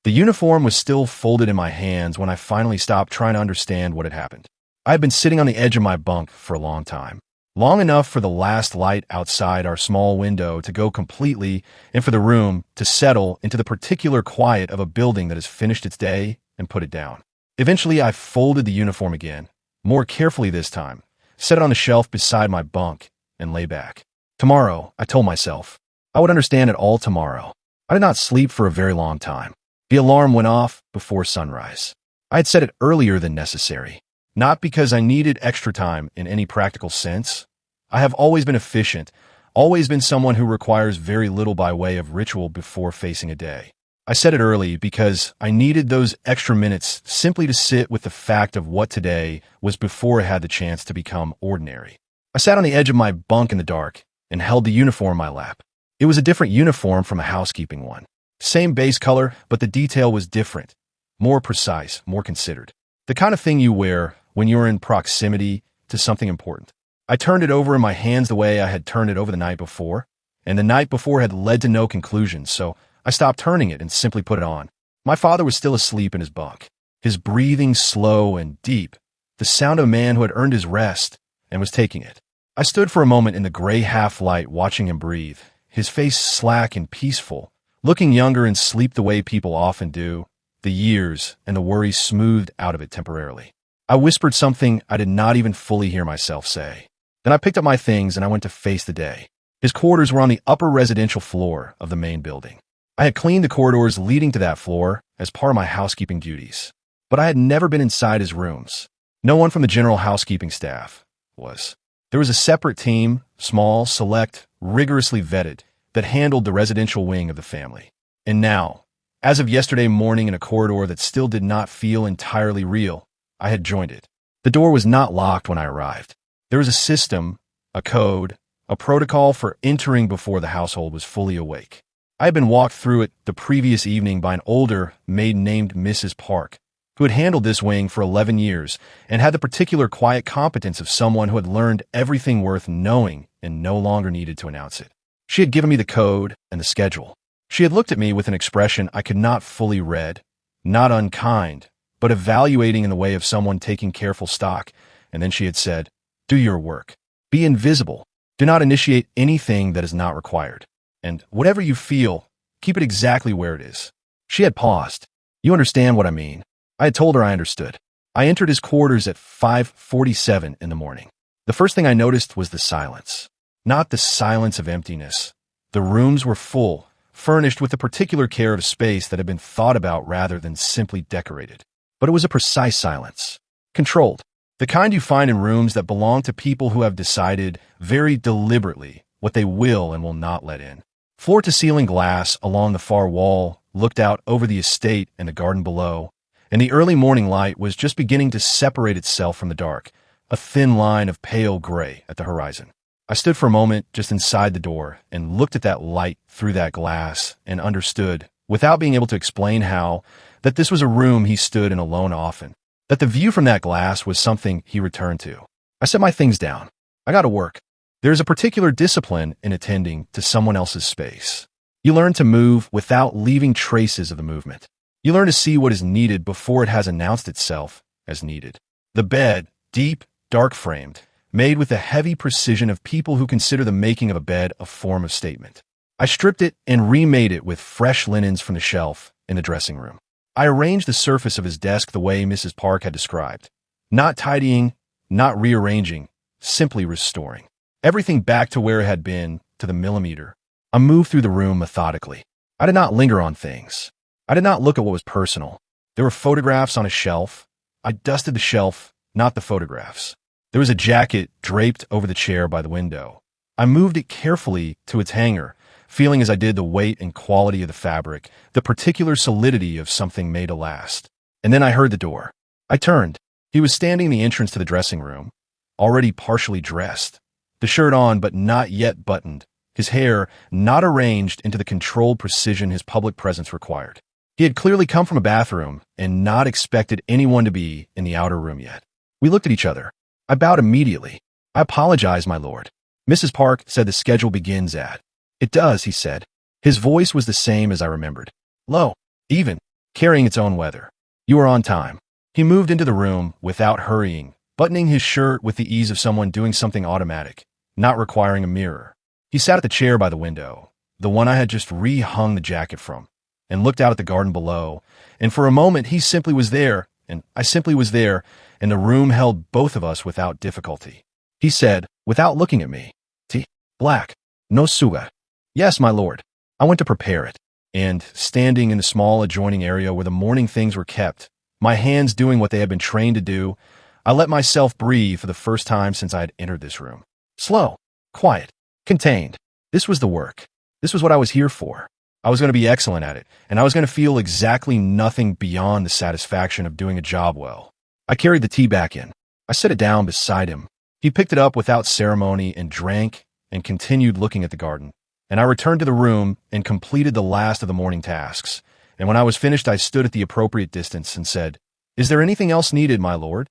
The uniform was still folded in my hands when I finally stopped trying to understand what had happened. I had been sitting on the edge of my bunk for a long time. Long enough for the last light outside our small window to go completely and for the room to settle into the particular quiet of a building that has finished its day and put it down. Eventually, I folded the uniform again, more carefully this time, set it on the shelf beside my bunk, and lay back. Tomorrow, I told myself, I would understand it all tomorrow. I did not sleep for a very long time. The alarm went off before sunrise. I had set it earlier than necessary. Not because I needed extra time in any practical sense. I have always been efficient, always been someone who requires very little by way of ritual before facing a day. I set it early because I needed those extra minutes simply to sit with the fact of what today was before it had the chance to become ordinary. I sat on the edge of my bunk in the dark and held the uniform in my lap. It was a different uniform from a housekeeping one. Same base color, but the detail was different, more precise, more considered. The kind of thing you wear when you're in proximity to something important. I turned it over in my hands the way I had turned it over the night before, and the night before had led to no conclusions, so I stopped turning it and simply put it on. My father was still asleep in his bunk, his breathing slow and deep, the sound of a man who had earned his rest and was taking it. I stood for a moment in the gray half-light watching him breathe, his face slack and peaceful, looking younger in sleep the way people often do, the years and the worries smoothed out of it temporarily. I whispered something I did not even fully hear myself say. Then I picked up my things and I went to face the day. His quarters were on the upper residential floor of the main building. I had cleaned the corridors leading to that floor as part of my housekeeping duties, but I had never been inside his rooms. No one from the general housekeeping staff was. There was a separate team, small, select, rigorously vetted, that handled the residential wing of the family. And now, as of yesterday morning in a corridor that still did not feel entirely real, I had joined it. The door was not locked when I arrived. There was a system, a code, a protocol for entering before the household was fully awake. I had been walked through it the previous evening by an older maid named Mrs. Park, who had handled this wing for 11 years and had the particular quiet competence of someone who had learned everything worth knowing and no longer needed to announce it. She had given me the code and the schedule. She had looked at me with an expression I could not fully read, not unkind, but evaluating in the way of someone taking careful stock, and then she had said, "Do your work. Be invisible. Do not initiate anything that is not required. And whatever you feel, keep it exactly where it is." She had paused. "You understand what I mean?" I had told her I understood. I entered his quarters at 5:47 in the morning. The first thing I noticed was the silence. Not the silence of emptiness. The rooms were full, furnished with the particular care of space that had been thought about rather than simply decorated. But it was a precise silence. Controlled. The kind you find in rooms that belong to people who have decided very deliberately what they will and will not let in. Floor-to-ceiling glass along the far wall looked out over the estate and the garden below, and the early morning light was just beginning to separate itself from the dark, a thin line of pale gray at the horizon. I stood for a moment just inside the door and looked at that light through that glass and understood, without being able to explain how, that this was a room he stood in alone often, that the view from that glass was something he returned to. I set my things down. I got to work. There is a particular discipline in attending to someone else's space. You learn to move without leaving traces of the movement. You learn to see what is needed before it has announced itself as needed. The bed, deep, dark-framed, made with the heavy precision of people who consider the making of a bed a form of statement. I stripped it and remade it with fresh linens from the shelf in the dressing room. I arranged the surface of his desk the way Mrs. Park had described. Not tidying, not rearranging, simply restoring. Everything back to where it had been, to the millimeter. I moved through the room methodically. I did not linger on things. I did not look at what was personal. There were photographs on a shelf. I dusted the shelf, not the photographs. There was a jacket draped over the chair by the window. I moved it carefully to its hanger, feeling as I did the weight and quality of the fabric, the particular solidity of something made to last. And then I heard the door. I turned. He was standing in the entrance to the dressing room, already partially dressed, the shirt on but not yet buttoned, his hair not arranged into the controlled precision his public presence required. He had clearly come from a bathroom and not expected anyone to be in the outer room yet. We looked at each other. I bowed immediately. "I apologize, my lord." Mrs. Park said the schedule begins at. "It does," he said. His voice was the same as I remembered. Low, even. carrying its own weather. You are on time. He moved into the room without hurrying, buttoning his shirt with the ease of someone doing something automatic, not requiring a mirror. He sat at the chair by the window, the one I had just re-hung the jacket from, and looked out at the garden below, and for a moment he simply was there, and I simply was there, and the room held both of us without difficulty. He said, without looking at me, "Tea, black, no suga." "Yes, my lord." I went to prepare it, and, standing in the small adjoining area where the morning things were kept, my hands doing what they had been trained to do, I let myself breathe for the first time since I had entered this room. Slow, quiet, contained. This was the work. This was what I was here for. I was going to be excellent at it, and I was going to feel exactly nothing beyond the satisfaction of doing a job well. I carried the tea back in. I set it down beside him. He picked it up without ceremony and drank and continued looking at the garden. And I returned to the room and completed the last of the morning tasks. And when I was finished, I stood at the appropriate distance and said, "Is there anything else needed, my lord?"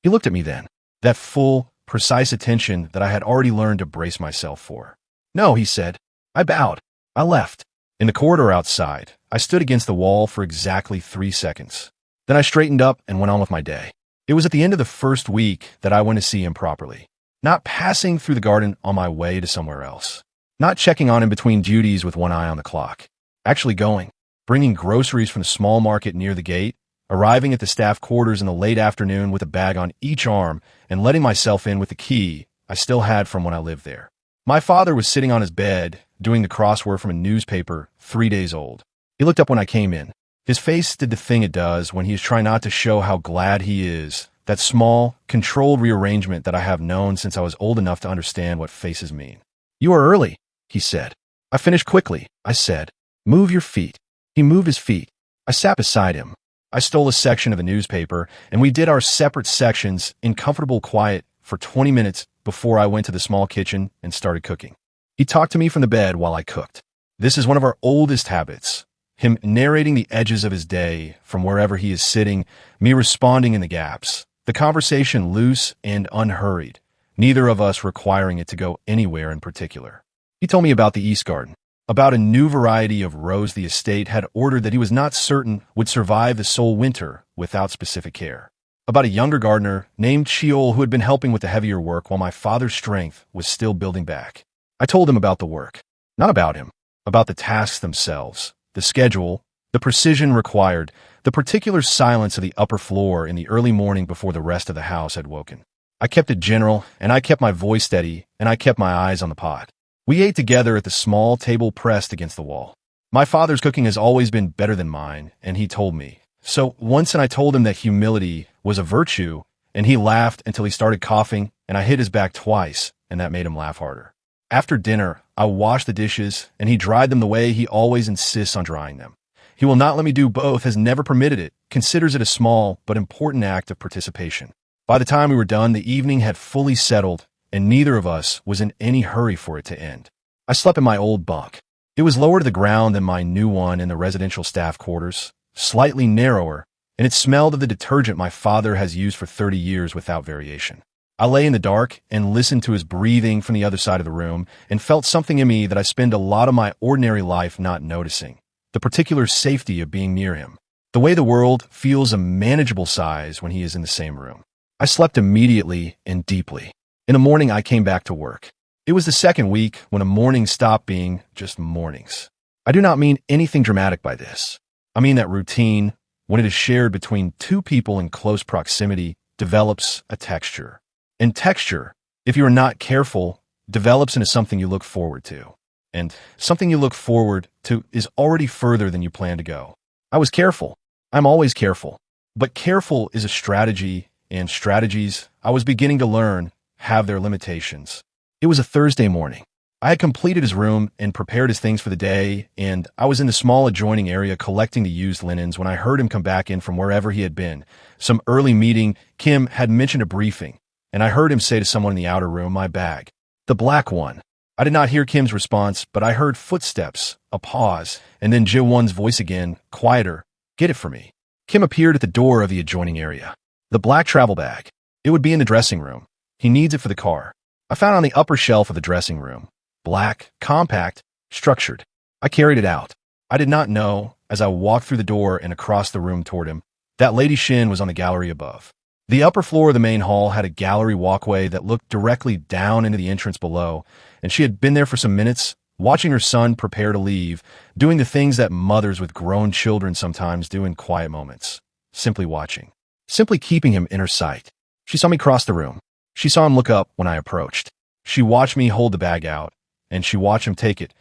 He looked at me then, that full, precise attention that I had already learned to brace myself for. "No," he said. I bowed. I left. In the corridor outside, I stood against the wall for exactly 3 seconds. Then I straightened up and went on with my day. It was at the end of the first week that I went to see him properly, not passing through the garden on my way to somewhere else, not checking on him between duties with one eye on the clock, actually going, bringing groceries from the small market near the gate, arriving at the staff quarters in the late afternoon with a bag on each arm, and letting myself in with the key I still had from when I lived there. My father was sitting on his bed, doing the crossword from a newspaper, 3 days old. He looked up when I came in. His face did the thing it does when he is trying not to show how glad he is, that small, controlled rearrangement that I have known since I was old enough to understand what faces mean. "You are early," he said. "I finished quickly," I said. "Move your feet." He moved his feet. I sat beside him. I stole a section of the newspaper, and we did our separate sections in comfortable quiet for 20 minutes before I went to the small kitchen and started cooking. He talked to me from the bed while I cooked. This is one of our oldest habits, him narrating the edges of his day from wherever he is sitting, me responding in the gaps, the conversation loose and unhurried, neither of us requiring it to go anywhere in particular. He told me about the East Garden, about a new variety of rose the estate had ordered that he was not certain would survive the Seoul winter without specific care, about a younger gardener named Seoul who had been helping with the heavier work while my father's strength was still building back. I told him about the work, not about him, about the tasks themselves, the schedule, the precision required, the particular silence of the upper floor in the early morning before the rest of the house had woken. I kept it general, and I kept my voice steady, and I kept my eyes on the pot. We ate together at the small table pressed against the wall. My father's cooking has always been better than mine, and he told me. So once I told him that humility was a virtue, and he laughed until he started coughing, and I hit his back twice, and that made him laugh harder. After dinner, I washed the dishes, and he dried them the way he always insists on drying them. He will not let me do both, has never permitted it, considers it a small but important act of participation. By the time we were done, the evening had fully settled, and neither of us was in any hurry for it to end. I slept in my old bunk. It was lower to the ground than my new one in the residential staff quarters, slightly narrower, and it smelled of the detergent my father has used for 30 years without variation. I lay in the dark and listened to his breathing from the other side of the room and felt something in me that I spend a lot of my ordinary life not noticing, the particular safety of being near him, the way the world feels a manageable size when he is in the same room. I slept immediately and deeply. In the morning, I came back to work. It was the second week when a morning stopped being just mornings. I do not mean anything dramatic by this. I mean that routine, when it is shared between two people in close proximity, develops a texture. And texture, if you are not careful, develops into something you look forward to. And something you look forward to is already further than you plan to go. I was careful. I'm always careful. But careful is a strategy, and strategies, I was beginning to learn, have their limitations. It was a Thursday morning. I had completed his room and prepared his things for the day, and I was in the small adjoining area collecting the used linens when I heard him come back in from wherever he had been. Some early meeting, Kim had mentioned a briefing, and I heard him say to someone in the outer room, "My bag." The black one. I did not hear Kim's response, but I heard footsteps, a pause, and then Jae-won's voice again, quieter, "Get it for me." Kim appeared at the door of the adjoining area. The black travel bag. It would be in the dressing room. He needs it for the car. I found it on the upper shelf of the dressing room. Black, compact, structured. I carried it out. I did not know, as I walked through the door and across the room toward him, that Lady Shin was on the gallery above. The upper floor of the main hall had a gallery walkway that looked directly down into the entrance below, and she had been there for some minutes, watching her son prepare to leave, doing the things that mothers with grown children sometimes do in quiet moments. Simply watching. Simply keeping him in her sight. She saw me cross the room. She saw him look up when I approached. She watched me hold the bag out, and she watched him take it,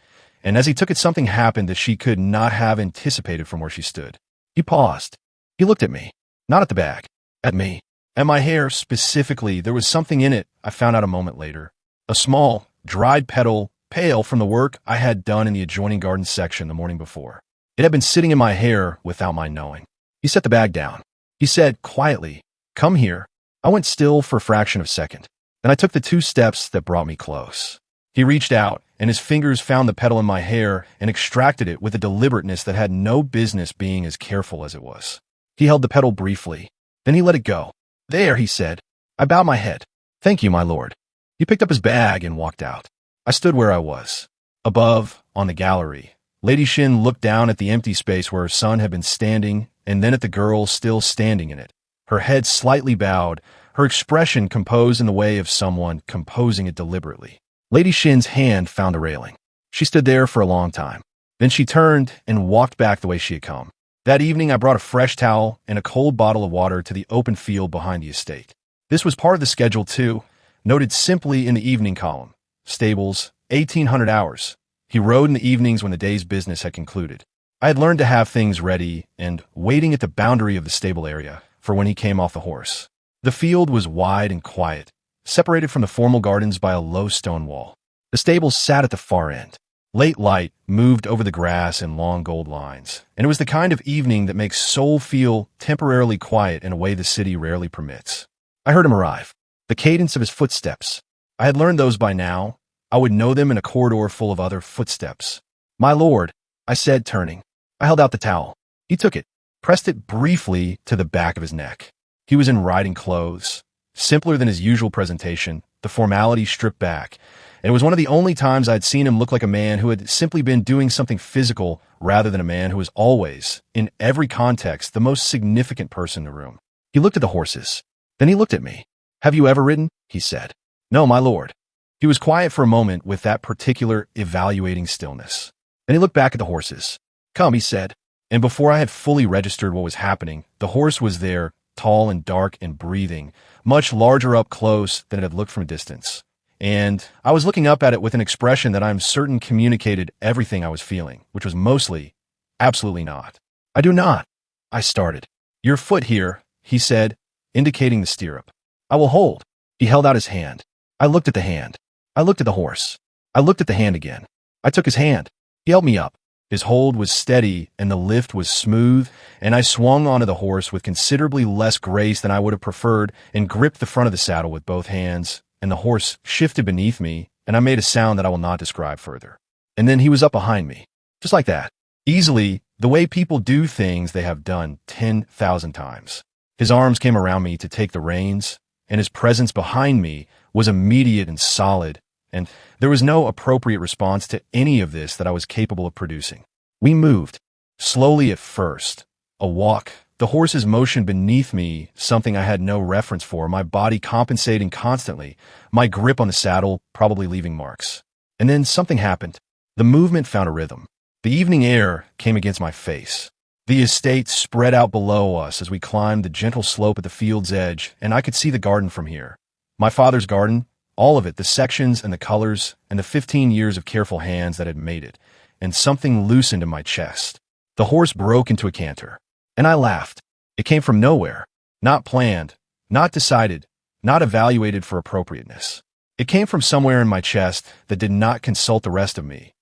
and as he took it, something happened that she could not have anticipated from where she stood. He paused. He looked at me. Not at the bag. At me. At my hair, specifically. There was something in it, I found out a moment later. A small, dried petal, pale from the work I had done in the adjoining garden section the morning before. It had been sitting in my hair without my knowing. He set the bag down. He said, quietly, "Come here." I went still for a fraction of a second. Then I took the 2 steps that brought me close. He reached out, and his fingers found the petal in my hair and extracted it with a deliberateness that had no business being as careful as it was. He held the petal briefly. Then he let it go. "There," he said. I bowed my head. "Thank you, my lord." He picked up his bag and walked out. I stood where I was. Above, on the gallery, Lady Shin looked down at the empty space where her son had been standing, and then at the girl still standing in it. Her head slightly bowed, her expression composed in the way of someone composing it deliberately. Lady Shin's hand found the railing. She stood there for a long time. Then she turned and walked back the way she had come. That evening, I brought a fresh towel and a cold bottle of water to the open field behind the estate. This was part of the schedule, too, noted simply in the evening column. Stables, 1,800 hours. He rode in the evenings when the day's business had concluded. I had learned to have things ready and waiting at the boundary of the stable area for when he came off the horse. The field was wide and quiet, separated from the formal gardens by a low stone wall. The stables sat at the far end. Late light moved over the grass in long gold lines, and it was the kind of evening that makes Seoul feel temporarily quiet in a way the city rarely permits. I heard him arrive. The cadence of his footsteps. I had learned those by now. I would know them in a corridor full of other footsteps. "My lord," I said, turning. I held out the towel. He took it, pressed it briefly to the back of his neck. He was in riding clothes, simpler than his usual presentation, the formality stripped back. And it was one of the only times I'd seen him look like a man who had simply been doing something physical rather than a man who was always, in every context, the most significant person in the room. He looked at the horses. Then he looked at me. "Have you ever ridden?" he said. "No, my lord." He was quiet for a moment with that particular evaluating stillness. Then he looked back at the horses. "Come," he said. And before I had fully registered what was happening, the horse was there, tall and dark and breathing, much larger up close than it had looked from a distance. And I was looking up at it with an expression that I'm certain communicated everything I was feeling, which was mostly, absolutely not. "I do not." I started. "Your foot here," he said, indicating the stirrup. "I will hold." He held out his hand. I looked at the hand. I looked at the horse. I looked at the hand again. I took his hand. He held me up. His hold was steady and the lift was smooth, and I swung onto the horse with considerably less grace than I would have preferred and gripped the front of the saddle with both hands, and the horse shifted beneath me, and I made a sound that I will not describe further. And then he was up behind me, just like that, easily, the way people do things they have done 10,000 times. His arms came around me to take the reins, and his presence behind me was immediate and solid, and there was no appropriate response to any of this that I was capable of producing. We moved, slowly at first, a walk, the horse's motion beneath me, something I had no reference for, my body compensating constantly, my grip on the saddle probably leaving marks. And then something happened. The movement found a rhythm. The evening air came against my face. The estate spread out below us as we climbed the gentle slope at the field's edge, and I could see the garden from here. My father's garden, all of it, the sections and the colors and the 15 years of careful hands that had made it, and something loosened in my chest. The horse broke into a canter, and I laughed. It came from nowhere, not planned, not decided, not evaluated for appropriateness. It came from somewhere in my chest that did not consult the rest of me.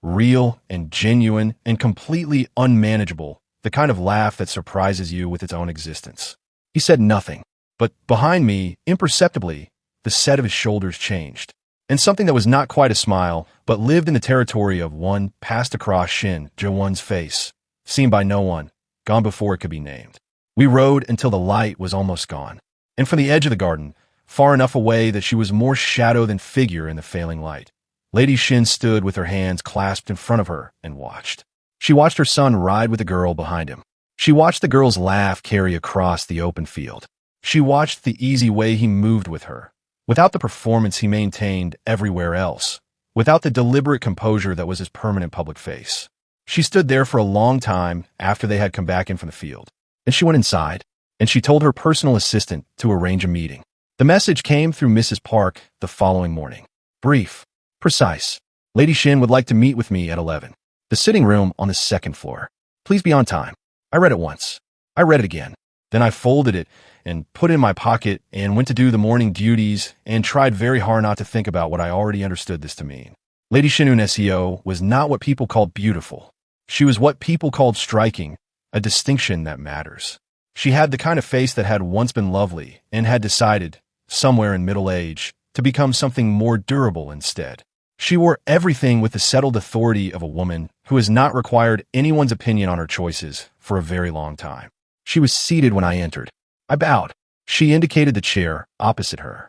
Real and genuine and completely unmanageable, the kind of laugh that surprises you with its own existence. He said nothing, but behind me, imperceptibly, the set of his shoulders changed, and something that was not quite a smile, but lived in the territory of one passed across Shin Jae-won's face, seen by no one, gone before it could be named. We rode until the light was almost gone, and from the edge of the garden, far enough away that she was more shadow than figure in the failing light, Lady Shin stood with her hands clasped in front of her and watched. She watched her son ride with the girl behind him. She watched the girl's laugh carry across the open field. She watched the easy way he moved with her, without the performance he maintained everywhere else, without the deliberate composure that was his permanent public face. She stood there for a long time after they had come back in from the field. Then she went inside, and she told her personal assistant to arrange a meeting. The message came through Mrs. Park the following morning. Brief, precise. Lady Shin would like to meet with me at 11. The sitting room on the second floor. Please be on time. I read it once. I read it again. Then I folded it and put it in my pocket and went to do the morning duties and tried very hard not to think about what I already understood this to mean. Lady Shin SEO was not what people called beautiful. She was what people called striking, a distinction that matters. She had the kind of face that had once been lovely and had decided, somewhere in middle age, to become something more durable instead. She wore everything with the settled authority of a woman who has not required anyone's opinion on her choices for a very long time. She was seated when I entered. I bowed. She indicated the chair opposite her.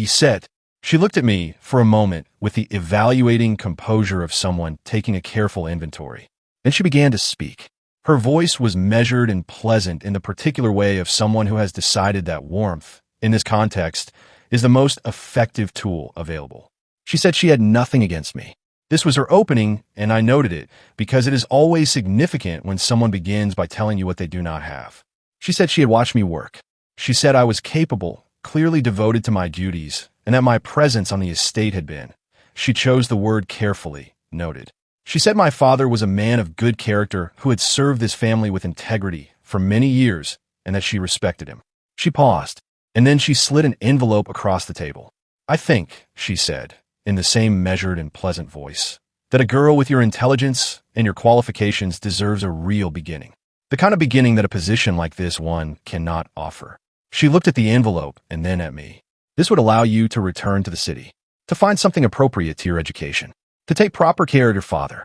Set. She looked at me for a moment with the evaluating composure of someone taking a careful inventory. Then she began to speak. Her voice was measured and pleasant in the particular way of someone who has decided that warmth, in this context, is the most effective tool available. She said she had nothing against me. This was her opening, and I noted it because it is always significant when someone begins by telling you what they do not have. She said she had watched me work. She said I was capable, clearly devoted to my duties, and that my presence on the estate had been. She chose the word carefully, noted. She said my father was a man of good character who had served this family with integrity for many years, and that she respected him. She paused, and then she slid an envelope across the table. I think, she said, in the same measured and pleasant voice, that a girl with your intelligence and your qualifications deserves a real beginning. The kind of beginning that a position like this one cannot offer. She looked at the envelope and then at me. This would allow you to return to the city, to find something appropriate to your education, to take proper care of your father.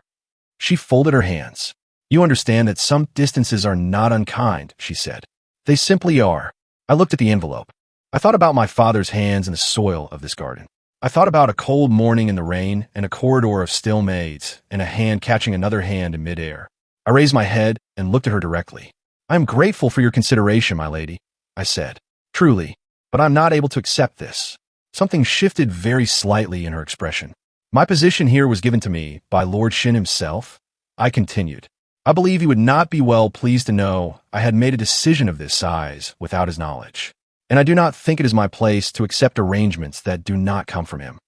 She folded her hands. You understand that some distances are not unkind, she said. They simply are. I looked at the envelope. I thought about my father's hands in the soil of this garden. I thought about a cold morning in the rain and a corridor of still maids and a hand catching another hand in midair. I raised my head and looked at her directly. I am grateful for your consideration, my lady, I said. Truly, but I'm not able to accept this. Something shifted very slightly in her expression. My position here was given to me by Lord Shin himself. I continued. I believe he would not be well pleased to know I had made a decision of this size without his knowledge. And I do not think it is my place to accept arrangements that do not come from him.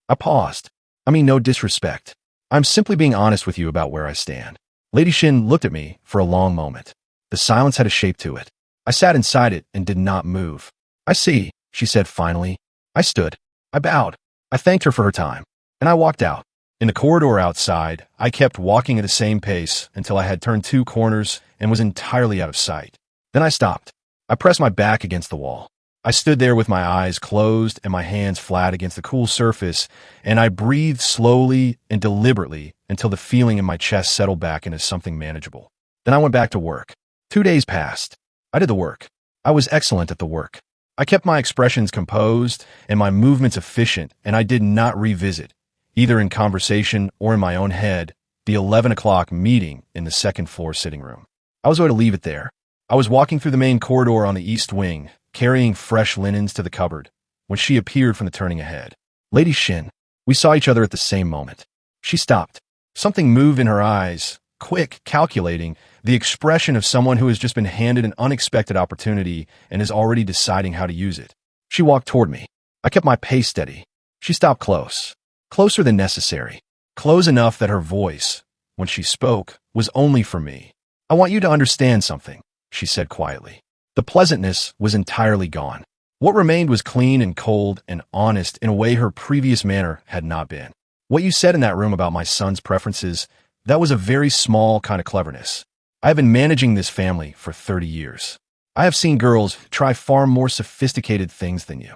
I paused. I mean no disrespect. I'm simply being honest with you about where I stand. Lady Shin looked at me for a long moment. The silence had a shape to it. I sat inside it and did not move. I see, she said finally. I stood. I bowed. I thanked her for her time. And I walked out. In the corridor outside, I kept walking at the same pace until I had turned 2 corners and was entirely out of sight. Then I stopped. I pressed my back against the wall. I stood there with my eyes closed and my hands flat against the cool surface, and I breathed slowly and deliberately until the feeling in my chest settled back into something manageable. Then I went back to work. 2 days passed. I did the work. I was excellent at the work. I kept my expressions composed and my movements efficient, and I did not revisit, either in conversation or in my own head, the 11 o'clock meeting in the second floor sitting room. I was going to leave it there. I was walking through the main corridor on the east wing, carrying fresh linens to the cupboard, when she appeared from the turning ahead. Lady Shin. We saw each other at the same moment. She stopped. Something moved in her eyes, quick, calculating, the expression of someone who has just been handed an unexpected opportunity and is already deciding how to use it. She walked toward me. I kept my pace steady. She stopped close. Closer than necessary. Close enough that her voice, when she spoke, was only for me. I want you to understand something, she said quietly. The pleasantness was entirely gone. What remained was clean and cold and honest in a way her previous manner had not been. What you said in that room about my son's preferences, that was a very small kind of cleverness. I have been managing this family for 30 years. I have seen girls try far more sophisticated things than you.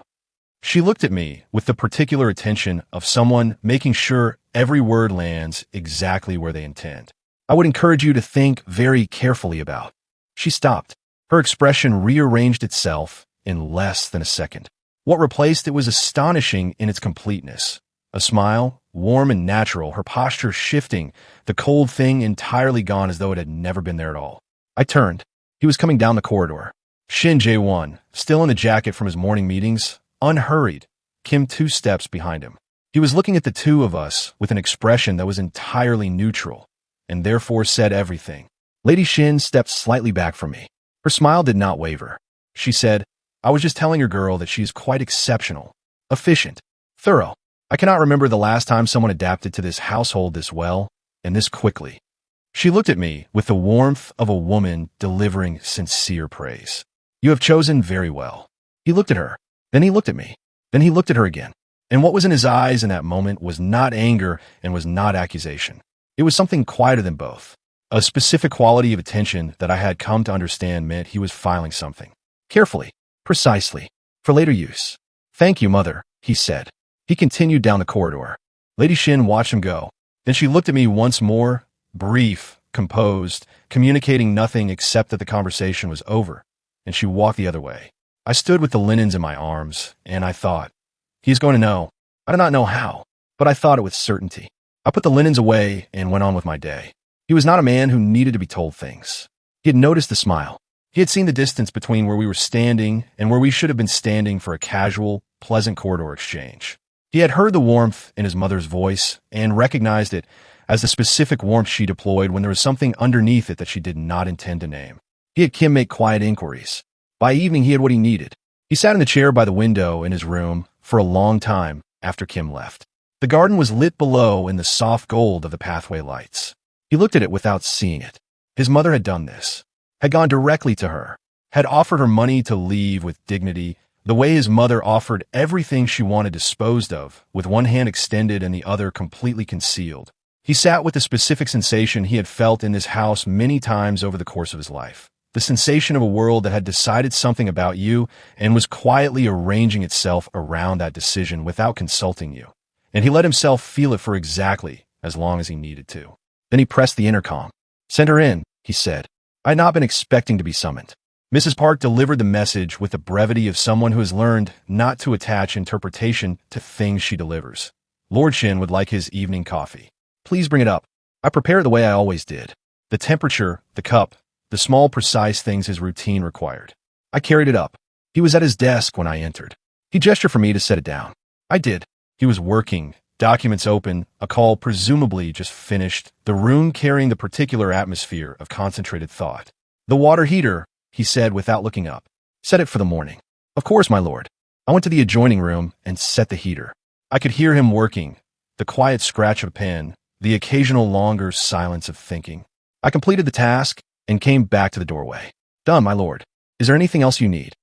She looked at me with the particular attention of someone making sure every word lands exactly where they intend. I would encourage you to think very carefully about. She stopped. Her expression rearranged itself in less than a second. What replaced it was astonishing in its completeness. A smile, warm and natural, her posture shifting, the cold thing entirely gone as though it had never been there at all. I turned. He was coming down the corridor. Shin Jae-won, still in the jacket from his morning meetings, unhurried, Kim 2 steps behind him. He was looking at the two of us with an expression that was entirely neutral, and therefore said everything. Lady Shin stepped slightly back from me. Her smile did not waver. She said, "I was just telling your girl that she is quite exceptional, efficient, thorough. I cannot remember the last time someone adapted to this household this well, and this quickly." She looked at me with the warmth of a woman delivering sincere praise. "You have chosen very well." He looked at her. Then he looked at me. Then he looked at her again. And what was in his eyes in that moment was not anger and was not accusation. It was something quieter than both. A specific quality of attention that I had come to understand meant he was filing something. Carefully, precisely, for later use. "Thank you, Mother," he said. He continued down the corridor. Lady Shin watched him go. Then she looked at me once more, brief, composed, communicating nothing except that the conversation was over, and she walked the other way. I stood with the linens in my arms, and I thought, he's going to know. I did not know how, but I thought it with certainty. I put the linens away and went on with my day. He was not a man who needed to be told things. He had noticed the smile. He had seen the distance between where we were standing and where we should have been standing for a casual, pleasant corridor exchange. He had heard the warmth in his mother's voice and recognized it as the specific warmth she deployed when there was something underneath it that she did not intend to name. He had Kim make quiet inquiries. By evening, he had what he needed. He sat in the chair by the window in his room for a long time after Kim left. The garden was lit below in the soft gold of the pathway lights. He looked at it without seeing it. His mother had done this, had gone directly to her, had offered her money to leave with dignity, the way his mother offered everything she wanted disposed of, with one hand extended and the other completely concealed. He sat with the specific sensation he had felt in this house many times over the course of his life. The sensation of a world that had decided something about you and was quietly arranging itself around that decision without consulting you. And he let himself feel it for exactly as long as he needed to. Then he pressed the intercom. "Send her in," he said. I had not been expecting to be summoned. Mrs. Park delivered the message with the brevity of someone who has learned not to attach interpretation to things she delivers. Lord Shin would like his evening coffee. "Please bring it up." I prepared the way I always did. The temperature, the cup, the small precise things his routine required. I carried it up. He was at his desk when I entered. He gestured for me to set it down. I did. He was working, documents open, a call presumably just finished, the room carrying the particular atmosphere of concentrated thought. "The water heater," he said without looking up. "Set it for the morning." "Of course, my lord." I went to the adjoining room and set the heater. I could hear him working, the quiet scratch of a pen, the occasional longer silence of thinking. I completed the task and came back to the doorway. "Done, my lord. Is there anything else you need?"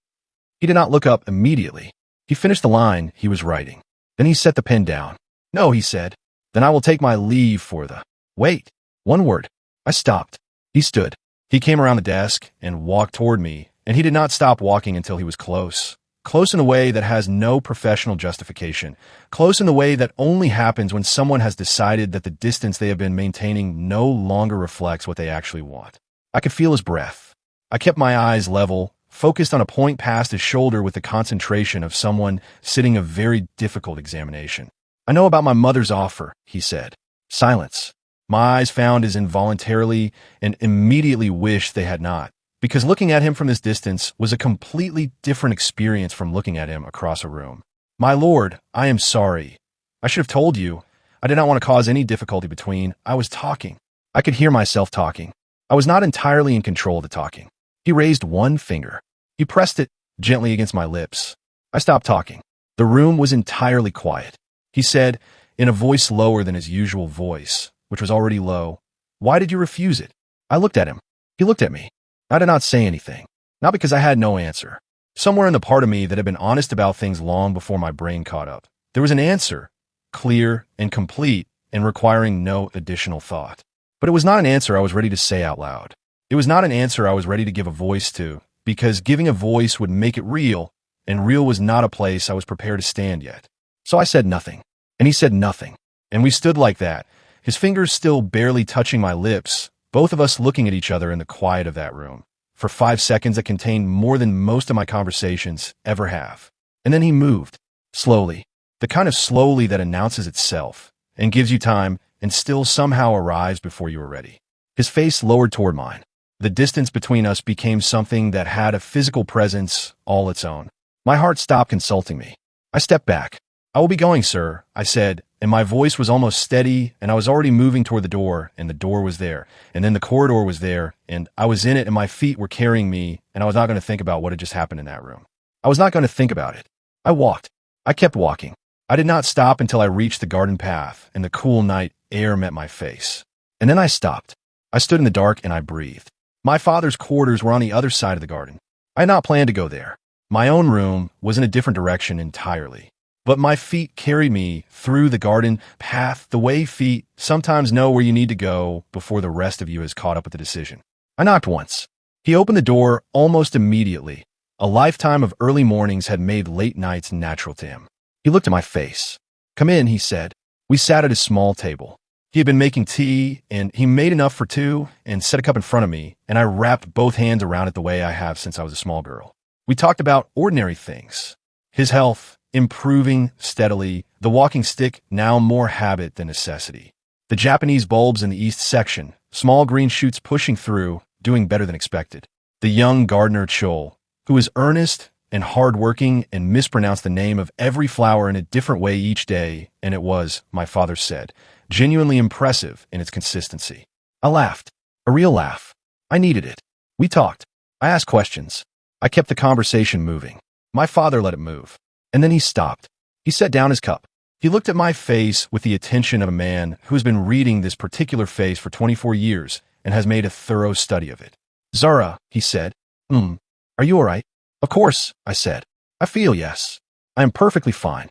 He did not look up immediately. He finished the line he was writing. Then he set the pen down. "No," he said. "Then I will take my leave for the—" "Wait. One word." I stopped. He stood. He came around the desk and walked toward me, and he did not stop walking until he was close. Close in a way that has no professional justification. Close in the way that only happens when someone has decided that the distance they have been maintaining no longer reflects what they actually want. I could feel his breath. I kept my eyes level, focused on a point past his shoulder with the concentration of someone sitting a very difficult examination. "I know about my mother's offer," he said. Silence. My eyes found his involuntarily and immediately wished they had not, because looking at him from this distance was a completely different experience from looking at him across a room. "My lord, I am sorry. I should have told you. I did not want to cause any difficulty between. I was talking. I could hear myself talking. I was not entirely in control of the talking." He raised one finger. He pressed it gently against my lips. I stopped talking. The room was entirely quiet. He said, in a voice lower than his usual voice, which was already low, "Why did you refuse it?" I looked at him. He looked at me. I did not say anything. Not because I had no answer. Somewhere in the part of me that had been honest about things long before my brain caught up, there was an answer, clear and complete and requiring no additional thought. But it was not an answer I was ready to say out loud. It was not an answer I was ready to give a voice to, because giving a voice would make it real, and real was not a place I was prepared to stand yet. So I said nothing, and he said nothing, and we stood like that, his fingers still barely touching my lips, both of us looking at each other in the quiet of that room, for 5 seconds that contained more than most of my conversations ever have. And then he moved, slowly, the kind of slowly that announces itself, and gives you time and still somehow arrives before you are ready. His face lowered toward mine. The distance between us became something that had a physical presence all its own. My heart stopped consulting me. I stepped back. "I will be going, sir," I said, and my voice was almost steady, and I was already moving toward the door, and the door was there, and then the corridor was there, and I was in it, and my feet were carrying me, and I was not going to think about what had just happened in that room. I was not going to think about it. I walked. I kept walking. I did not stop until I reached the garden path, and the cool night air met my face. And then I stopped. I stood in the dark, and I breathed. My father's quarters were on the other side of the garden. I had not planned to go there. My own room was in a different direction entirely. But my feet carried me through the garden path the way feet sometimes know where you need to go before the rest of you has caught up with the decision. I knocked once. He opened the door almost immediately. A lifetime of early mornings had made late nights natural to him. He looked at my face. "Come in," he said. We sat at a small table. He had been making tea, and he made enough for two and set a cup in front of me, and I wrapped both hands around it the way I have since I was a small girl. We talked about ordinary things. His health, improving steadily, the walking stick now more habit than necessity. The Japanese bulbs in the east section, small green shoots pushing through, doing better than expected. The young gardener Seoul, who was earnest and hard-working and mispronounced the name of every flower in a different way each day, and it was, my father said, genuinely impressive in its consistency. I laughed. A real laugh. I needed it. We talked. I asked questions. I kept the conversation moving. My father let it move. And then he stopped. He set down his cup. He looked at my face with the attention of a man who has been reading this particular face for 24 years and has made a thorough study of it. "Zara," he said. Are you all right?" "Of course," I said. "I feel yes. I am perfectly fine."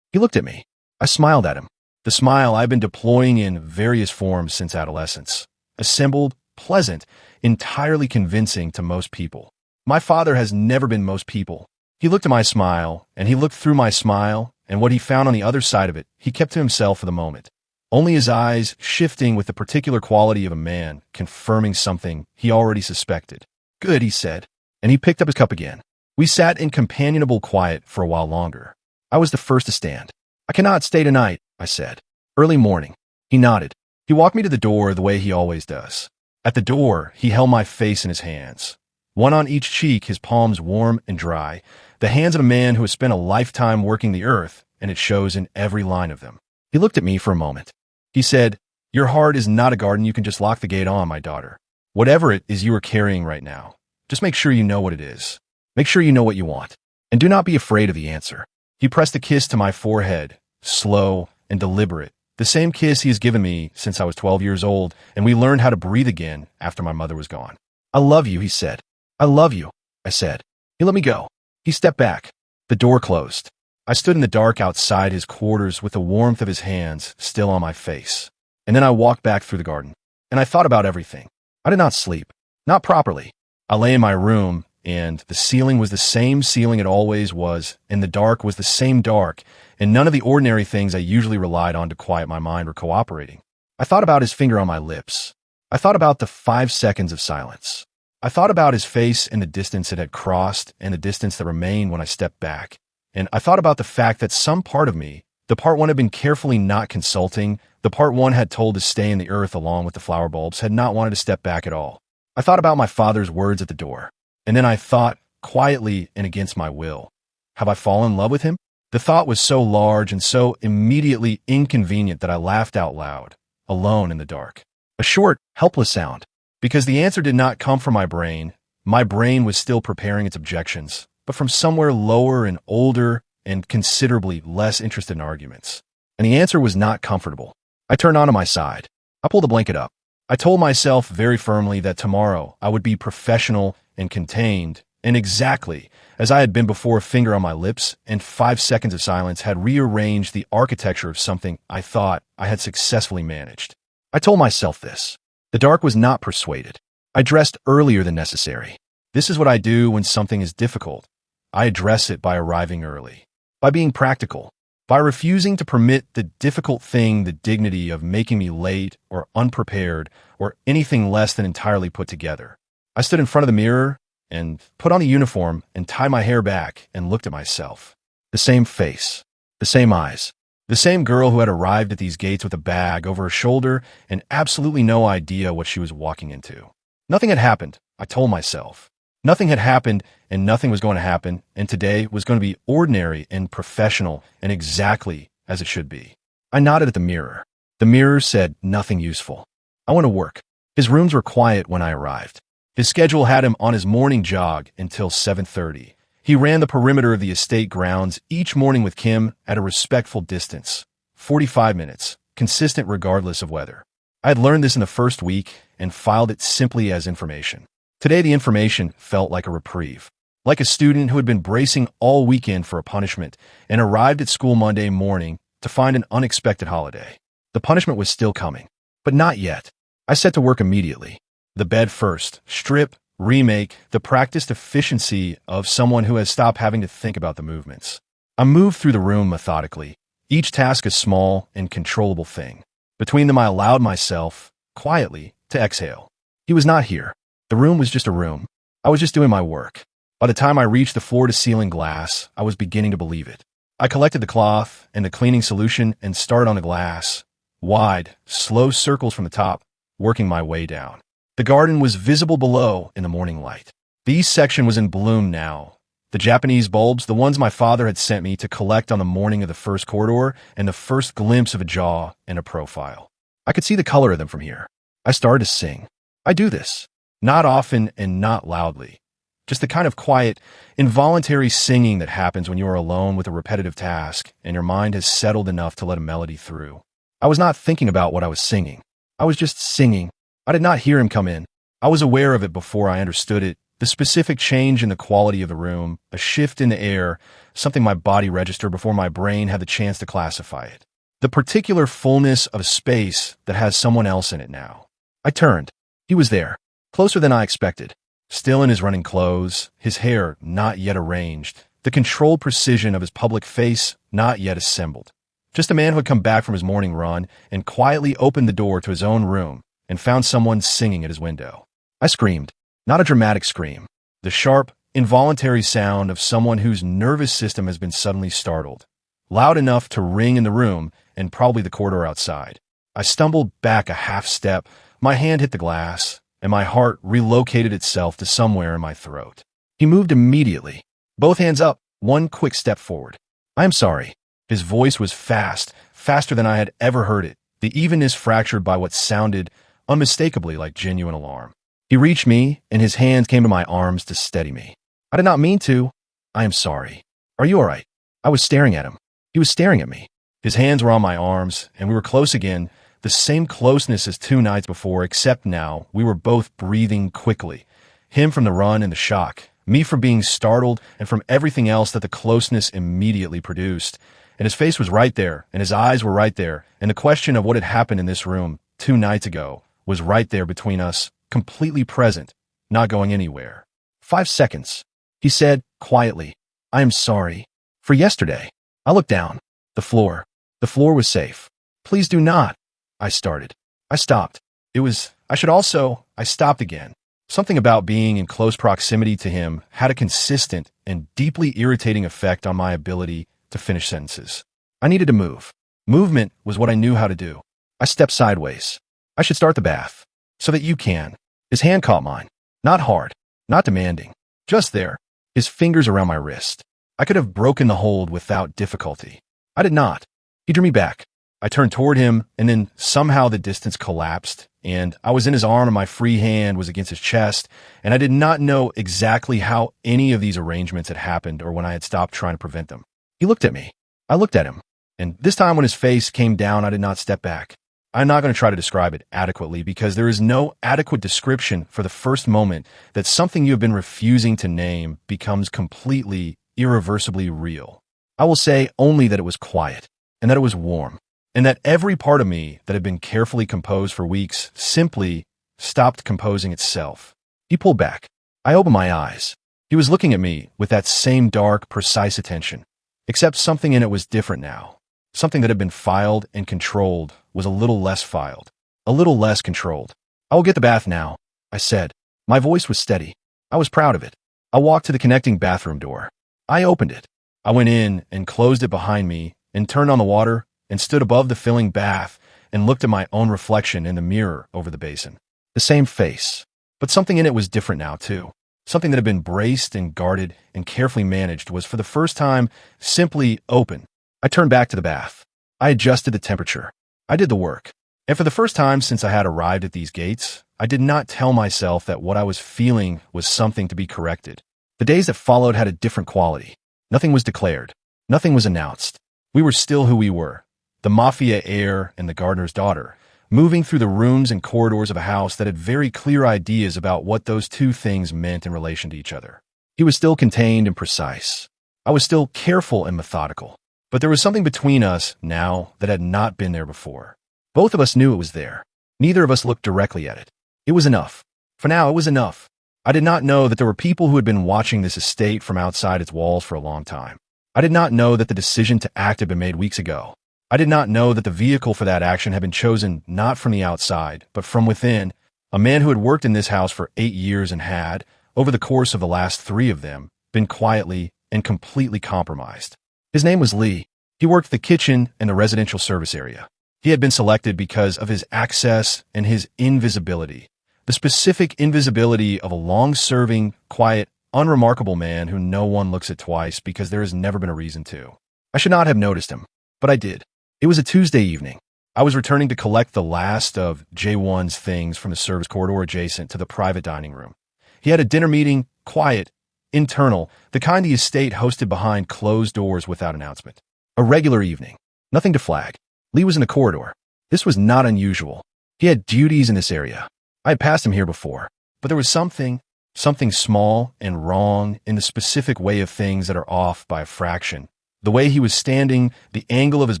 He looked at me. I smiled at him. The smile I've been deploying in various forms since adolescence. Assembled, pleasant, entirely convincing to most people. My father has never been most people. He looked at my smile, and he looked through my smile, and what he found on the other side of it, he kept to himself for the moment. Only his eyes shifting with the particular quality of a man, confirming something he already suspected. "Good," he said, and he picked up his cup again. We sat in companionable quiet for a while longer. I was the first to stand. "I cannot stay tonight," I said. "Early morning." He nodded. He walked me to the door the way he always does. At the door, he held my face in his hands. One on each cheek, his palms warm and dry. The hands of a man who has spent a lifetime working the earth, and it shows in every line of them. He looked at me for a moment. He said, "Your heart is not a garden you can just lock the gate on, my daughter. Whatever it is you are carrying right now, just make sure you know what it is. Make sure you know what you want. And do not be afraid of the answer." He pressed a kiss to my forehead, slow and deliberate, the same kiss he has given me since I was 12 years old, and we learned how to breathe again after my mother was gone. "I love you," he said. "I love you," I said. He let me go. He stepped back. The door closed. I stood in the dark outside his quarters with the warmth of his hands still on my face. And then I walked back through the garden. And I thought about everything. I did not sleep. Not properly. I lay in my room, and the ceiling was the same ceiling it always was, and the dark was the same dark, and none of the ordinary things I usually relied on to quiet my mind were cooperating. I thought about his finger on my lips. I thought about the 5 seconds of silence. I thought about his face and the distance it had crossed and the distance that remained when I stepped back. And I thought about the fact that some part of me, the part one had been carefully not consulting, the part one had told to stay in the earth along with the flower bulbs, had not wanted to step back at all. I thought about my father's words at the door. And then I thought, quietly and against my will, have I fallen in love with him? The thought was so large and so immediately inconvenient that I laughed out loud, alone in the dark. A short, helpless sound. Because the answer did not come from my brain was still preparing its objections, but from somewhere lower and older and considerably less interested in arguments. And the answer was not comfortable. I turned onto my side. I pulled the blanket up. I told myself very firmly that tomorrow I would be professional and contained, and exactly as I had been before, a finger on my lips and 5 seconds of silence had rearranged the architecture of something I thought I had successfully managed. I told myself this. The dark was not persuaded. I dressed earlier than necessary. This is what I do when something is difficult. I address it by arriving early, by being practical, by refusing to permit the difficult thing the dignity of making me late or unprepared or anything less than entirely put together. I stood in front of the mirror and put on the uniform and tied my hair back and looked at myself. The same face, the same eyes, The same girl who had arrived at these gates with a bag over her shoulder and absolutely no idea what she was walking into. Nothing had happened, I told myself. Nothing had happened, and nothing was going to happen, and today was going to be ordinary and professional and exactly as it should be. I nodded at the mirror. The mirror said nothing useful. I went to work. His rooms were quiet when I arrived. His schedule had him on his morning jog until 7:30. He ran the perimeter of the estate grounds each morning with Kim at a respectful distance, 45 minutes, consistent regardless of weather. I had learned this in the first week and filed it simply as information. Today, the information felt like a reprieve, like a student who had been bracing all weekend for a punishment and arrived at school Monday morning to find an unexpected holiday. The punishment was still coming, but not yet. I set to work immediately. The bed first, strip, remake, the practiced efficiency of someone who has stopped having to think about the movements. I moved through the room methodically, each task a small and controllable thing. Between them, I allowed myself, quietly, to exhale. He was not here. The room was just a room. I was just doing my work. By the time I reached the floor-to-ceiling glass, I was beginning to believe it. I collected the cloth and the cleaning solution and started on the glass. Wide, slow circles from the top, working my way down. The garden was visible below in the morning light. The east section was in bloom now. The Japanese bulbs, the ones my father had sent me to collect on the morning of the first corridor, and the first glimpse of a jaw and a profile. I could see the color of them from here. I started to sing. I do this. Not often and not loudly. Just the kind of quiet, involuntary singing that happens when you are alone with a repetitive task and your mind has settled enough to let a melody through. I was not thinking about what I was singing. I was just singing. I did not hear him come in. I was aware of it before I understood it. The specific change in the quality of the room, a shift in the air, something my body registered before my brain had the chance to classify it. The particular fullness of space that has someone else in it now. I turned. He was there, closer than I expected. Still in his running clothes, his hair not yet arranged, the controlled precision of his public face not yet assembled. Just a man who had come back from his morning run and quietly opened the door to his own room and found someone singing at his window. I screamed. Not a dramatic scream. The sharp, involuntary sound of someone whose nervous system has been suddenly startled. Loud enough to ring in the room and probably the corridor outside. I stumbled back a half step, my hand hit the glass, and my heart relocated itself to somewhere in my throat. He moved immediately. Both hands up, one quick step forward. I am sorry. His voice was fast, faster than I had ever heard it, the evenness fractured by what sounded unmistakably like genuine alarm. He reached me, and his hands came to my arms to steady me. I did not mean to. I am sorry. Are you all right? I was staring at him. He was staring at me. His hands were on my arms, and we were close again, the same closeness as 2 nights before, except now we were both breathing quickly. Him from the run and the shock, me from being startled and from everything else that the closeness immediately produced. And his face was right there, and his eyes were right there, and the question of what had happened in this room 2 nights ago was right there between us, completely present, not going anywhere. 5 seconds. He said, quietly, I am sorry. For yesterday. I looked down. The floor. The floor was safe. Please do not. I started. I stopped. I stopped again. Something about being in close proximity to him had a consistent and deeply irritating effect on my ability to finish sentences. I needed to move. Movement was what I knew how to do. I stepped sideways. I should start the bath. So that you can. His hand caught mine. Not hard. Not demanding. Just there. His fingers around my wrist. I could have broken the hold without difficulty. I did not. He drew me back. I turned toward him, and then somehow the distance collapsed, and I was in his arm and my free hand was against his chest, and I did not know exactly how any of these arrangements had happened or when I had stopped trying to prevent them. He looked at me. I looked at him. And this time when his face came down, I did not step back. I'm not going to try to describe it adequately because there is no adequate description for the first moment that something you have been refusing to name becomes completely, irreversibly real. I will say only that it was quiet, and that it was warm, and that every part of me that had been carefully composed for weeks simply stopped composing itself. He pulled back. I opened my eyes. He was looking at me with that same dark, precise attention, except something in it was different now. Something that had been filed and controlled was a little less filed, a little less controlled. I will get the bath now, I said. My voice was steady. I was proud of it. I walked to the connecting bathroom door. I opened it. I went in and closed it behind me and turned on the water and stood above the filling bath and looked at my own reflection in the mirror over the basin. The same face, but something in it was different now, too. Something that had been braced and guarded and carefully managed was for the first time simply open. I turned back to the bath. I adjusted the temperature. I did the work. And for the first time since I had arrived at these gates, I did not tell myself that what I was feeling was something to be corrected. The days that followed had a different quality. Nothing was declared. Nothing was announced. We were still who we were, the Mafia heir and the gardener's daughter, moving through the rooms and corridors of a house that had very clear ideas about what those two things meant in relation to each other. He was still contained and precise. I was still careful and methodical. But there was something between us now that had not been there before. Both of us knew it was there. Neither of us looked directly at it. It was enough. For now, it was enough. I did not know that there were people who had been watching this estate from outside its walls for a long time. I did not know that the decision to act had been made weeks ago. I did not know that the vehicle for that action had been chosen not from the outside, but from within, a man who had worked in this house for 8 years and had, over the course of the last 3 of them, been quietly and completely compromised. His name was Lee. He worked the kitchen and the residential service area. He had been selected because of his access and his invisibility, the specific invisibility of a long-serving, quiet, unremarkable man who no one looks at twice because there has never been a reason to. I should not have noticed him, but I did. It was a Tuesday evening. I was returning to collect the last of Jae-won's things from the service corridor adjacent to the private dining room. He had a dinner meeting, quiet, internal, the kind the estate hosted behind closed doors without announcement. A regular evening. Nothing to flag. Lee was in the corridor. This was not unusual. He had duties in this area. I had passed him here before, but there was something small and wrong in the specific way of things that are off by a fraction. The way he was standing, the angle of his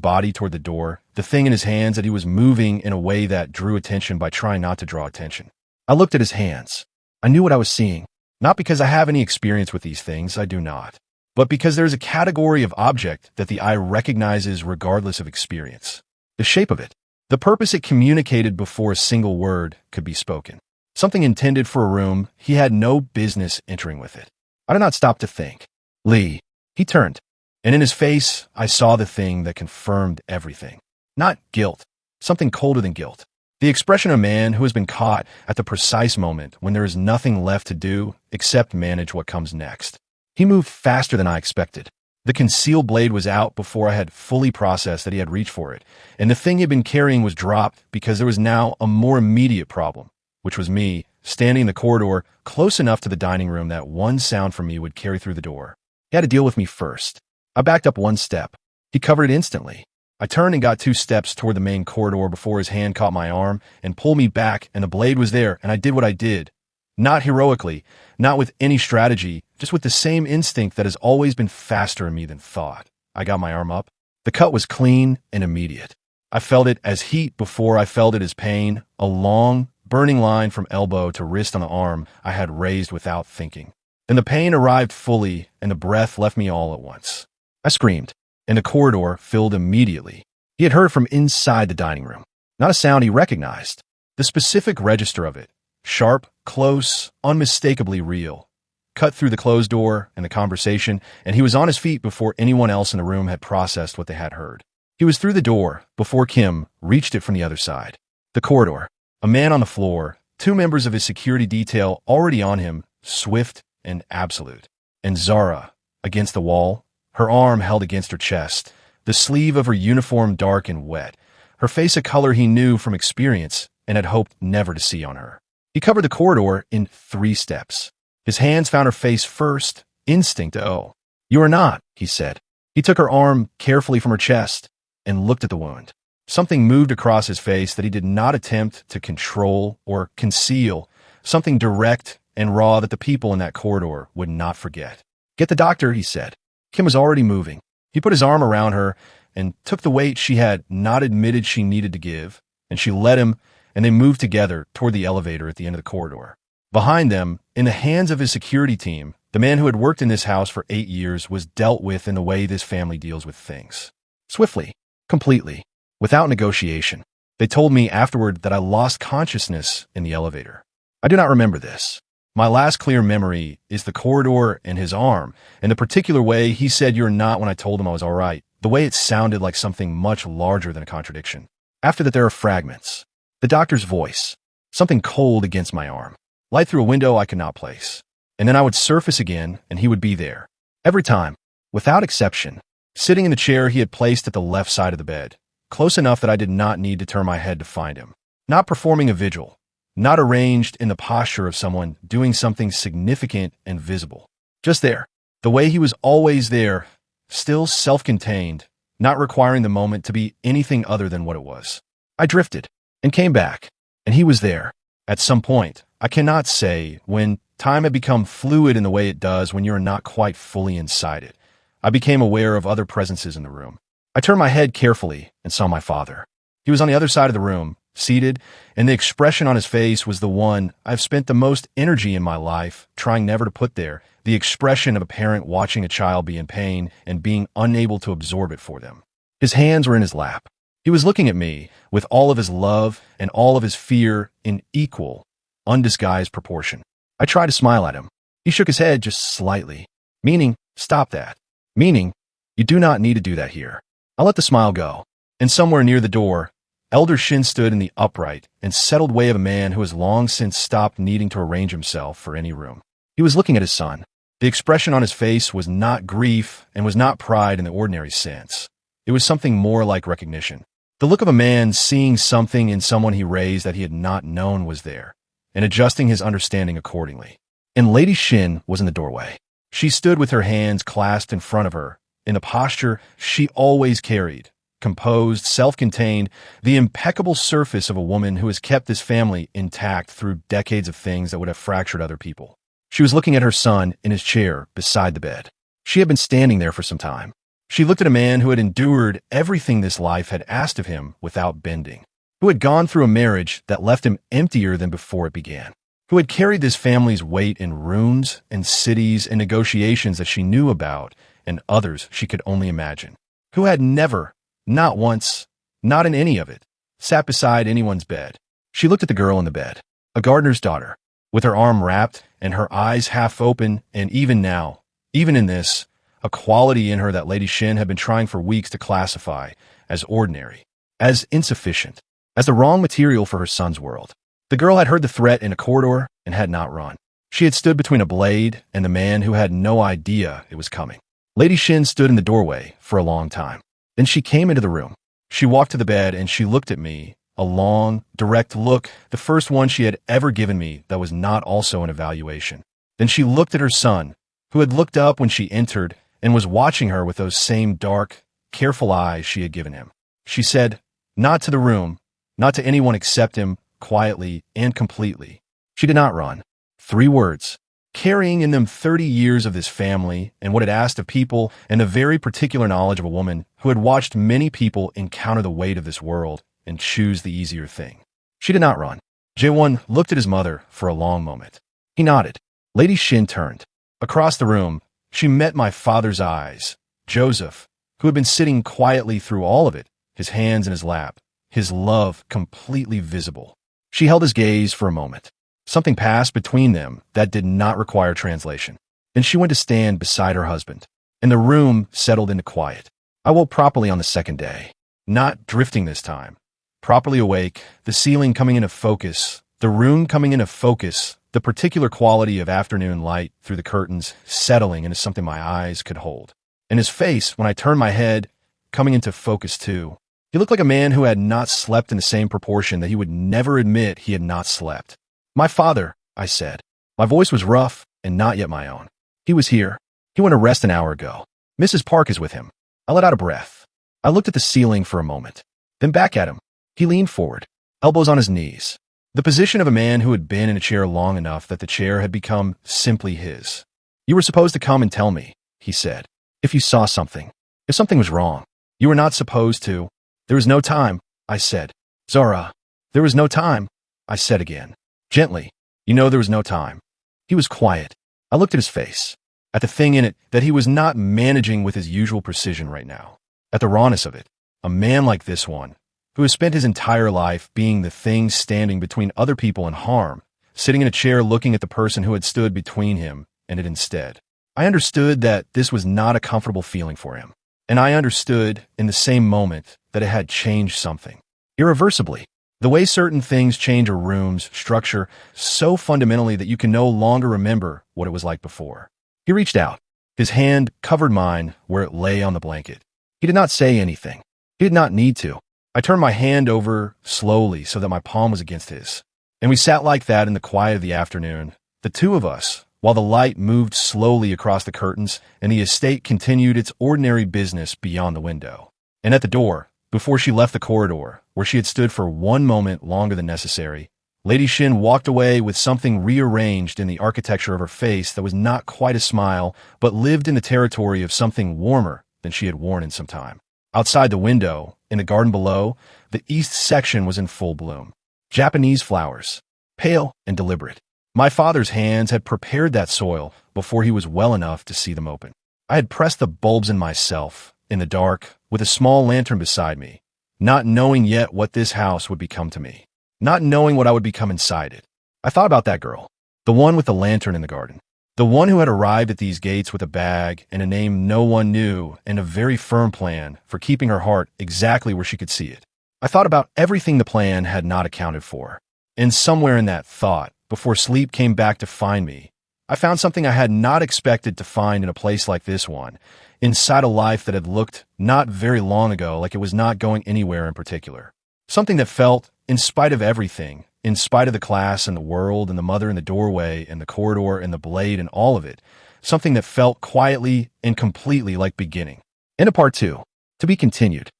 body toward the door, the thing in his hands that he was moving in a way that drew attention by trying not to draw attention. I looked at his hands. I knew what I was seeing. Not because I have any experience with these things, I do not. But because there is a category of object that the eye recognizes regardless of experience. The shape of it. The purpose it communicated before a single word could be spoken. Something intended for a room, he had no business entering with it. I did not stop to think. Lee. He turned. And in his face, I saw the thing that confirmed everything. Not guilt. Something colder than guilt. The expression of a man who has been caught at the precise moment when there is nothing left to do except manage what comes next. He moved faster than I expected. The concealed blade was out before I had fully processed that he had reached for it, and the thing he had been carrying was dropped because there was now a more immediate problem, which was me, standing in the corridor close enough to the dining room that one sound from me would carry through the door. He had to deal with me first. I backed up 1 step. He covered it instantly. I turned and got 2 steps toward the main corridor before his hand caught my arm and pulled me back, and the blade was there, and I did what I did. Not heroically, not with any strategy, just with the same instinct that has always been faster in me than thought. I got my arm up. The cut was clean and immediate. I felt it as heat before I felt it as pain, a long, burning line from elbow to wrist on the arm I had raised without thinking. Then the pain arrived fully, and the breath left me all at once. I screamed, and the corridor filled immediately. He had heard from inside the dining room. Not a sound he recognized. The specific register of it. Sharp, close, unmistakably real. Cut through the closed door and the conversation, and he was on his feet before anyone else in the room had processed what they had heard. He was through the door before Kim reached it from the other side. The corridor. A man on the floor, 2 members of his security detail already on him, swift and absolute. And Zara, against the wall, her arm held against her chest, the sleeve of her uniform dark and wet, her face a color he knew from experience and had hoped never to see on her. He covered the corridor in 3 steps. His hands found her face first, instinct, oh. You are not, he said. He took her arm carefully from her chest and looked at the wound. Something moved across his face that he did not attempt to control or conceal, something direct and raw that the people in that corridor would not forget. Get the doctor, he said. Kim was already moving. He put his arm around her and took the weight she had not admitted she needed to give, and she led him, and they moved together toward the elevator at the end of the corridor. Behind them, in the hands of his security team, the man who had worked in this house for 8 years was dealt with in the way this family deals with things. Swiftly, completely, without negotiation. They told me afterward that I lost consciousness in the elevator. I do not remember this. My last clear memory is the corridor and his arm, and the particular way he said "you're not" when I told him I was all right, the way it sounded like something much larger than a contradiction. After that, there are fragments. The doctor's voice. Something cold against my arm. Light through a window I could not place. And then I would surface again, and he would be there. Every time, without exception, sitting in the chair he had placed at the left side of the bed, close enough that I did not need to turn my head to find him. Not performing a vigil. Not arranged in the posture of someone doing something significant and visible. Just there. The way he was always there, still self-contained, not requiring the moment to be anything other than what it was. I drifted and came back, and he was there. At some point, I cannot say when time had become fluid in the way it does when you are not quite fully inside it. I became aware of other presences in the room. I turned my head carefully and saw my father. He was on the other side of the room, seated, and the expression on his face was the one I've spent the most energy in my life trying never to put there, the expression of a parent watching a child be in pain and being unable to absorb it for them. His hands were in his lap. He was looking at me with all of his love and all of his fear in equal, undisguised proportion. I tried to smile at him. He shook his head just slightly, meaning, stop that. Meaning, you do not need to do that here. I let the smile go, and somewhere near the door, Elder Shin stood in the upright and settled way of a man who has long since stopped needing to arrange himself for any room. He was looking at his son. The expression on his face was not grief and was not pride in the ordinary sense. It was something more like recognition. The look of a man seeing something in someone he raised that he had not known was there, and adjusting his understanding accordingly. And Lady Shin was in the doorway. She stood with her hands clasped in front of her, in the posture she always carried, composed, self-contained, the impeccable surface of a woman who has kept this family intact through decades of things that would have fractured other people. She was looking at her son in his chair beside the bed. She had been standing there for some time. She looked at a man who had endured everything this life had asked of him without bending, who had gone through a marriage that left him emptier than before it began, who had carried this family's weight in runes and cities and negotiations that she knew about and others she could only imagine, who had never, not once, not in any of it, sat beside anyone's bed. She looked at the girl in the bed, a gardener's daughter, with her arm wrapped and her eyes half open, and even now, even in this, a quality in her that Lady Shin had been trying for weeks to classify as ordinary, as insufficient, as the wrong material for her son's world. The girl had heard the threat in a corridor and had not run. She had stood between a blade and the man who had no idea it was coming. Lady Shin stood in the doorway for a long time. Then she came into the room. She walked to the bed and she looked at me, a long, direct look, the first one she had ever given me that was not also an evaluation. Then she looked at her son, who had looked up when she entered and was watching her with those same dark, careful eyes she had given him. She said, not to the room, not to anyone except him, quietly and completely. She did not run. 3 words, carrying in them 30 years of this family and what it asked of people and the very particular knowledge of a woman who had watched many people encounter the weight of this world and choose the easier thing. She did not run. Jae-won looked at his mother for a long moment. He nodded. Lady Shin turned. Across the room, she met my father's eyes, Joseph, who had been sitting quietly through all of it, his hands in his lap, his love completely visible. She held his gaze for a moment. Something passed between them that did not require translation. Then she went to stand beside her husband, and the room settled into quiet. I woke properly on the second day, not drifting this time. Properly awake, the ceiling coming into focus, the room coming into focus, the particular quality of afternoon light through the curtains settling into something my eyes could hold. And his face, when I turned my head, coming into focus too. He looked like a man who had not slept in the same proportion that he would never admit he had not slept. My father, I said. My voice was rough and not yet my own. He was here. He went to rest an hour ago. Mrs. Park is with him. I let out a breath. I looked at the ceiling for a moment, then back at him. He leaned forward, elbows on his knees. The position of a man who had been in a chair long enough that the chair had become simply his. You were supposed to come and tell me, he said, if you saw something, if something was wrong. You were not supposed to. There was no time, I said. Zara, there was no time, I said again. Gently, you know there was no time. He was quiet. I looked at his face, at the thing in it that he was not managing with his usual precision right now, at the rawness of it. A man like this one, who has spent his entire life being the thing standing between other people and harm, sitting in a chair looking at the person who had stood between him and it instead. I understood that this was not a comfortable feeling for him. and I understood in the same moment that it had changed something. Irreversibly. The way certain things change a room's structure so fundamentally that you can no longer remember what it was like before. He reached out. His hand covered mine where it lay on the blanket. He did not say anything. He did not need to. I turned my hand over slowly so that my palm was against his. And we sat like that in the quiet of the afternoon, the two of us, while the light moved slowly across the curtains and the estate continued its ordinary business beyond the window. And at the door, before she left the corridor, where she had stood for one moment longer than necessary, Lady Shin walked away with something rearranged in the architecture of her face that was not quite a smile, but lived in the territory of something warmer than she had worn in some time. Outside the window, in the garden below, the east section was in full bloom. Japanese flowers, pale and deliberate. My father's hands had prepared that soil before he was well enough to see them open. I had pressed the bulbs in myself, in the dark, with a small lantern beside me, not knowing yet what this house would become to me, not knowing what I would become inside it. I thought about that girl, the one with the lantern in the garden, the one who had arrived at these gates with a bag and a name no one knew and a very firm plan for keeping her heart exactly where she could see it. I thought about everything the plan had not accounted for. And somewhere in that thought, before sleep came back to find me, I found something I had not expected to find in a place like this one, inside a life that had looked not very long ago like it was not going anywhere in particular. Something that felt, in spite of everything, in spite of the class and the world and the mother in the doorway and the corridor and the blade and all of it, something that felt quietly and completely like beginning. In a part 2, to be continued.